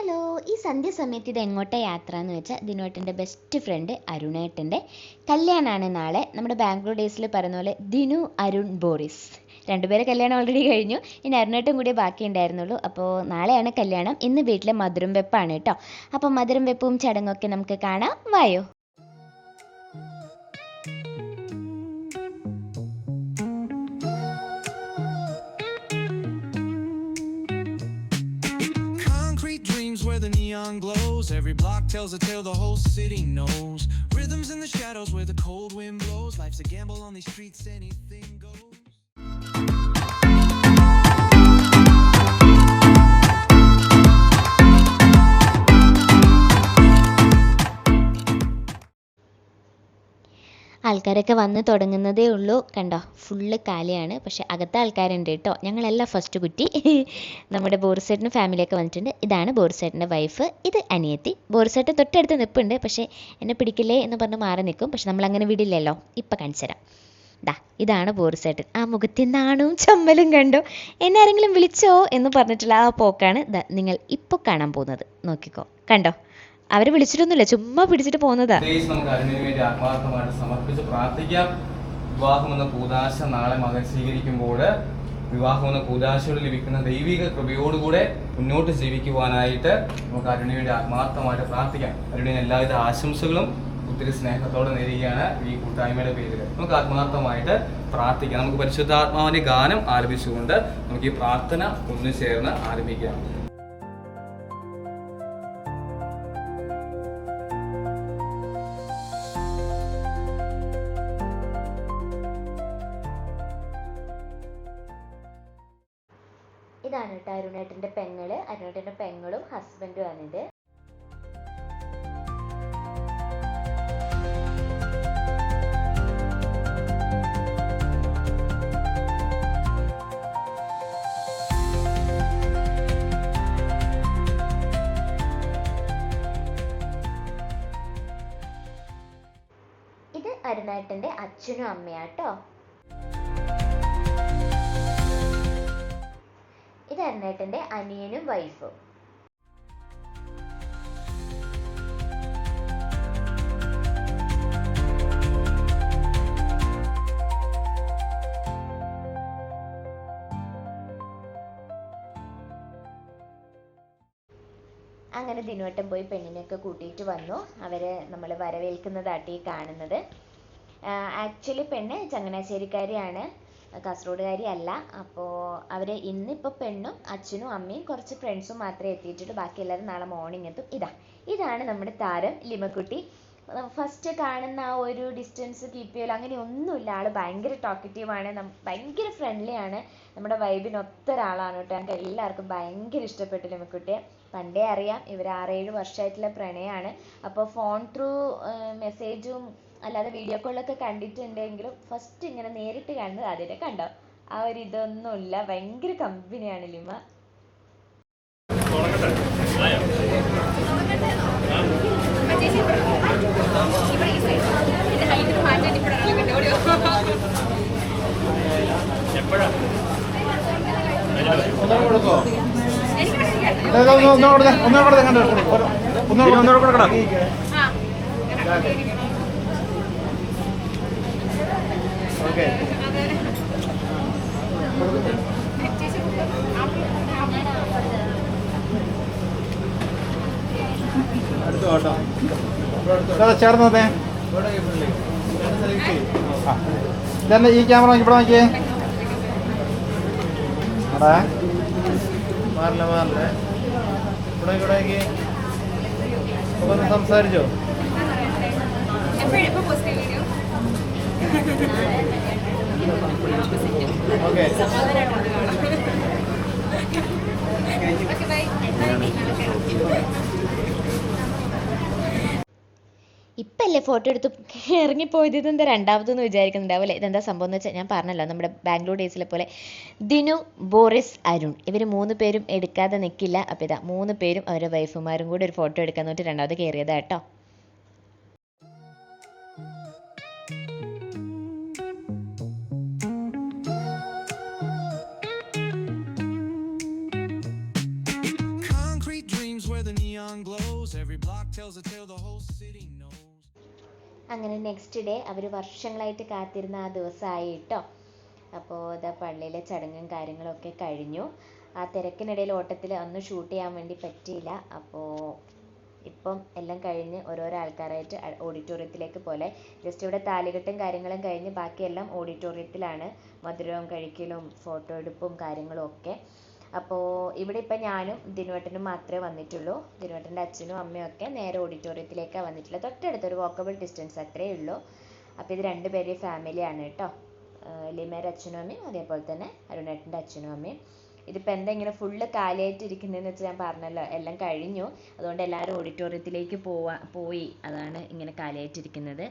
Hello, ഈ സന്ധ്യ സമയത്ത് ഇത് എങ്ങോട്ടാ യാത്ര എന്ന് വെച്ചാൽ ദിനുവേട്ടൻ്റെ ബെസ്റ്റ് ഫ്രണ്ട് അരുണേട്ടൻ്റെ കല്യാണമാണ് നാളെ. നമ്മുടെ ബാംഗ്ലൂർ ഡേയ്സിൽ പറയുന്ന പോലെ ദിനു അരുൺ ബോറിസ് രണ്ടുപേരെ കല്യാണം ഓൾറെഡി കഴിഞ്ഞു. ഇനി അരുണേട്ടും കൂടി ബാക്കി ഉണ്ടായിരുന്നുള്ളൂ. അപ്പോൾ നാളെയാണ് കല്യാണം. ഇന്ന് വീട്ടിലെ മധുരം വെപ്പാണ് കേട്ടോ. അപ്പോൾ മധുരം വെപ്പും ചടങ്ങൊക്കെ നമുക്ക് കാണാം, വായോ. Where the neon glows, every block tells a tale the whole city knows. Rhythms in the shadows where the cold wind blows. Life's a gamble on these streets, anything goes. ആൾക്കാരൊക്കെ വന്ന് തുടങ്ങുന്നതേ ഉള്ളൂ. കണ്ടോ, ഫുള്ള് കാലിയാണ്. പക്ഷേ അകത്തെ ആൾക്കാരുണ്ട് കേട്ടോ. ഞങ്ങളെല്ലാം first കുറ്റി. നമ്മുടെ ബോറിസേട്ടനും ഫാമിലിയൊക്കെ വന്നിട്ടുണ്ട്. ഇതാണ് ബോറിസേട്ടൻ്റെ വൈഫ്, ഇത് അനിയത്തി. ബോറിസേട്ടൻ തൊട്ടടുത്ത് നിൽപ്പുണ്ട്, പക്ഷേ എന്നെ പിടിക്കില്ലേ എന്ന് പറഞ്ഞ് മാറി നിൽക്കും. പക്ഷെ നമ്മളങ്ങനെ വിടില്ലല്ലോ. ഇപ്പം കാണിച്ചു തരാം. ഇതാണ് ബോറിസേട്ടൻ. ആ മുഖത്തെ നാണവും ചമ്മലും കണ്ടോ. എന്നെ ആരെങ്കിലും വിളിച്ചോ എന്ന് പറഞ്ഞിട്ടുള്ള ആ പോക്കാണ് നിങ്ങൾ ഇപ്പോൾ കാണാൻ പോകുന്നത്. നോക്കിക്കോ, കണ്ടോ. അവര് വിളിച്ചിട്ടൊന്നുമില്ല, ചുമ്മാ പിടിച്ചിട്ട് പോകുന്നതാ. നമുക്ക് അതിനു വേണ്ടി ആത്മാർത്ഥമായിട്ട് സമർപ്പിച്ച് പ്രാർത്ഥിക്കാം. വിവാഹം എന്ന കൂദാശ നാളെ മകൻ സ്വീകരിക്കുമ്പോൾ വിവാഹം എന്ന കൂദാശയോട് ലഭിക്കുന്ന ദൈവിക കൃപയോടുകൂടെ മുന്നോട്ട് ജീവിക്കുവാനായിട്ട് നമുക്ക് അതിനു വേണ്ടി ആത്മാർത്ഥമായിട്ട് പ്രാർത്ഥിക്കാം. അതിനുവേണ്ടി എല്ലാവിധ ആശംസകളും ഒത്തിരി സ്നേഹത്തോടെ നേരുകയാണ് ഈ കൂട്ടായ്മയുടെ പേരിൽ. നമുക്ക് ആത്മാർത്ഥമായിട്ട് പ്രാർത്ഥിക്കാം. നമുക്ക് പരിശുദ്ധാത്മാവിന്റെ ഗാനം ആലപിച്ചുകൊണ്ട് നമുക്ക് ഈ പ്രാർത്ഥന ഒന്നു ചേർന്ന് ആരംഭിക്കാം. ഇതാണ് കേട്ടോ അരുണേട്ടൻ്റെ പെങ്ങള്. അരുണേട്ടൻ്റെ പെങ്ങളും ഹസ്ബൻഡും ആണിത്. ഇത് അരുണേട്ടൻ്റെ അച്ഛനും അമ്മയാട്ടോ. ഇത് അരുണേട്ടൻ്റെ അനിയനും വൈഫും. അങ്ങനെ ദിനുവട്ടം പോയി പെണ്ണിനെയൊക്കെ കൂട്ടിയിട്ട് വന്നു. അവരെ നമ്മൾ വരവേൽക്കുന്നതാട്ടി കാണുന്നത്. ആക്ച്വലി പെണ്ണ് ചങ്ങനാശ്ശേരിക്കാരിയാണ്, കാസർഗോഡുകാരി അല്ല. അപ്പോൾ അവർ ഇന്നിപ്പോൾ പെണ്ണും അച്ഛനും അമ്മയും കുറച്ച് ഫ്രണ്ട്സും മാത്രമേ എത്തിയിട്ടുള്ളൂ. ബാക്കി എല്ലാവരും നാളെ മോർണിംഗ് എത്തും. ഇതാണ് നമ്മുടെ താരം ലിമക്കുട്ടി. ഫസ്റ്റ് കാണുന്ന ആ ഒരു ഡിസ്റ്റൻസ് കീപ്പ് ചെയ്യലോ അങ്ങനെ ഒന്നുമില്ല. ആൾ ഭയങ്കര ടോക്കറ്റീവാണ്, ഭയങ്കര ഫ്രണ്ട്ലി ആണ്. നമ്മുടെ വൈബിനൊത്ത ഒരാളാണ് കേട്ടോ. ഞങ്ങൾക്ക് എല്ലാവർക്കും ഭയങ്കര ഇഷ്ടപ്പെട്ടു ലിമക്കുട്ടിയെ. പണ്ടേ അറിയാം, ഇവർ 6-7 വർഷമായിട്ടുള്ള പ്രണയമാണ്. അപ്പോൾ ഫോൺ ത്രൂ മെസ്സേജും അല്ലാതെ വീഡിയോ കോളൊക്കെ കണ്ടിട്ടുണ്ടെങ്കിലും ഫസ്റ്റ് ഇങ്ങനെ നേരിട്ട് കാണുന്നത് അതിനെ കണ്ടോ. ആ ഒരു ഇതൊന്നുമില്ല, ഭയങ്കര കമ്പനിയാണ് ലിമ. ചേർന്നതേ ഇതന്നെ ഈ ക്യാമറ നോക്കി ഇവിടെ നോക്കിയേ. മാറില്ല ഇവിടെ നോക്കി ഒന്ന് സംസാരിച്ചോ. ഓക്കെ ഇപ്പല്ലേ ഫോട്ടോ എടുത്ത് ഇറങ്ങിപ്പോയത്. ഇതെന്താ രണ്ടാമതെന്ന് വിചാരിക്കുന്നുണ്ടാവും അല്ലേ. ഇതെന്താ സംഭവം എന്ന് വെച്ചാൽ ഞാൻ പറഞ്ഞല്ലോ, നമ്മുടെ ബാംഗ്ലൂർ ഡേയ്സിലെ പോലെ ദിനു, ബോറിസ്, അരുൺ ഇവർ 3 പേരും എടുക്കാതെ നിൽക്കില്ല. അപ്പോൾ ഇതാ 3 പേരും അവരുടെ വൈഫുമാരും കൂടി ഒരു ഫോട്ടോ എടുക്കാൻ നോക്കി രണ്ടാമത് കയറിയതാ കേട്ടോ. Concrete dreams where the neon glows. Every block tells a tale the whole city knows. അങ്ങനെ നെക്സ്റ്റ് ഡേ അവർ വർഷങ്ങളായിട്ട് കാത്തിരുന്ന ആ ദിവസമായി കേട്ടോ. അപ്പോൾ ഇതാ പള്ളിയിലെ ചടങ്ങും കാര്യങ്ങളൊക്കെ കഴിഞ്ഞു. ആ തിരക്കിനിടയിൽ ഓട്ടത്തിൽ അന്ന് ഷൂട്ട് ചെയ്യാൻ വേണ്ടി പറ്റിയില്ല. അപ്പോൾ ഇപ്പം എല്ലാം കഴിഞ്ഞ് ഓരോരോ ആൾക്കാരായിട്ട് ഓഡിറ്റോറിയത്തിലേക്ക് പോലെ ജസ്റ്റ് ഇവിടെ താലികെട്ടും കാര്യങ്ങളും കഴിഞ്ഞ് ബാക്കിയെല്ലാം ഓഡിറ്റോറിയത്തിലാണ് മധുരവും കഴിക്കലും ഫോട്ടോ എടുപ്പും കാര്യങ്ങളും ഒക്കെ. അപ്പോൾ ഇവിടെ ഇപ്പം ഞാനും ദിനുവേട്ടനും മാത്രമേ വന്നിട്ടുള്ളൂ. ദിനുവേട്ടൻ്റെ അച്ഛനും അമ്മയും ഒക്കെ നേരെ ഓഡിറ്റോറിയത്തിലേക്കാണ് വന്നിട്ടുള്ളത്. തൊട്ടടുത്തൊരു വാക്കബിൾ ഡിസ്റ്റൻസ് അത്രയേ ഉള്ളൂ. അപ്പോൾ ഇത് രണ്ടുപേരുടെയും ഫാമിലിയാണ് കേട്ടോ. ലിമയുടെ അച്ഛനും അമ്മയും അതേപോലെ തന്നെ അരുണേട്ടൻ്റെ അച്ഛനും അമ്മയും. ഇതിപ്പോൾ എന്താ ഇങ്ങനെ ഫുള്ള് കാലിയായിട്ട് ഇരിക്കുന്നതെന്ന് വെച്ചാൽ ഞാൻ പറഞ്ഞല്ലോ എല്ലാം കഴിഞ്ഞു. അതുകൊണ്ട് എല്ലാവരും ഓഡിറ്റോറിയത്തിലേക്ക് പോയി അതാണ് ഇങ്ങനെ കാലിയായിട്ടിരിക്കുന്നത്.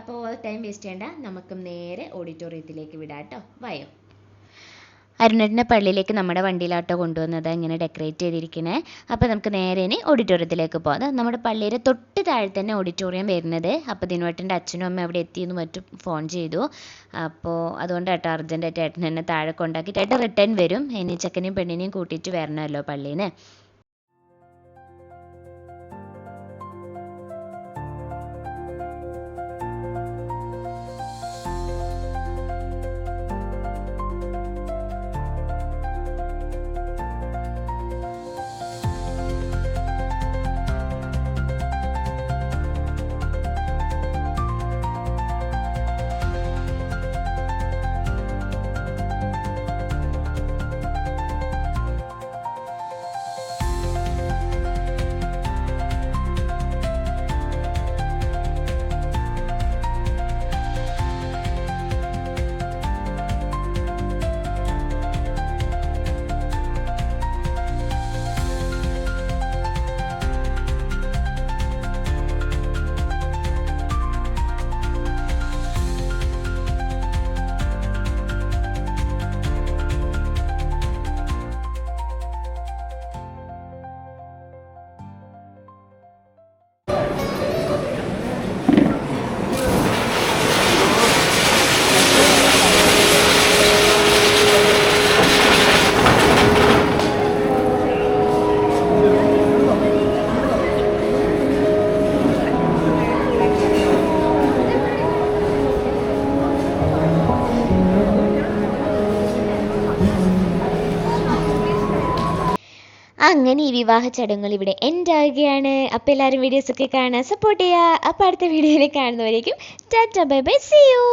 അപ്പോൾ ടൈം വേസ്റ്റ് ചെയ്യേണ്ട, നമുക്ക് നേരെ ഓഡിറ്റോറിയത്തിലേക്ക് വിടാം കേട്ടോ. വായോ. അരുണേട്ടൻ്റെ പള്ളിയിലേക്ക് നമ്മുടെ വണ്ടിയിലാട്ടോ കൊണ്ടുവന്നത് ഇങ്ങനെ ഡെക്കറേറ്റ് ചെയ്തിരിക്കണേ. അപ്പോൾ നമുക്ക് നേരെ ഇനി ഓഡിറ്റോറിയത്തിലേക്ക് പോകാം. നമ്മുടെ പള്ളിയുടെ തൊട്ട് താഴെ തന്നെ ഓഡിറ്റോറിയം വരുന്നത്. അപ്പോൾ ദിനുവേട്ടൻ്റെ അച്ഛനും അമ്മയും അവിടെ എത്തിയെന്ന് മറ്റും ഫോൺ ചെയ്തു. അപ്പോൾ അതുകൊണ്ട് കേട്ടോ അർജൻറ്റായിട്ട് ഏട്ടൻ എന്നെ താഴെ കൊണ്ടാക്കിയിട്ട് ഏട്ടൻ റിട്ടേൺ വരും. ഇനി ചെക്കനെയും പെണ്ണിനെയും കൂട്ടിയിട്ട് വരണമല്ലോ പള്ളിയിൽ. അങ്ങനെ ഈ വിവാഹ ചടങ്ങുകൾ ഇവിടെ എൻഡ് ആവുകയാണ്. അപ്പോൾ എല്ലാവരും വീഡിയോസൊക്കെ കാണാൻ സപ്പോർട്ട് ചെയ്യുക. അപ്പോൾ അടുത്ത വീഡിയോയിൽ കാണുന്നവരേക്കും tata bye bye, see U.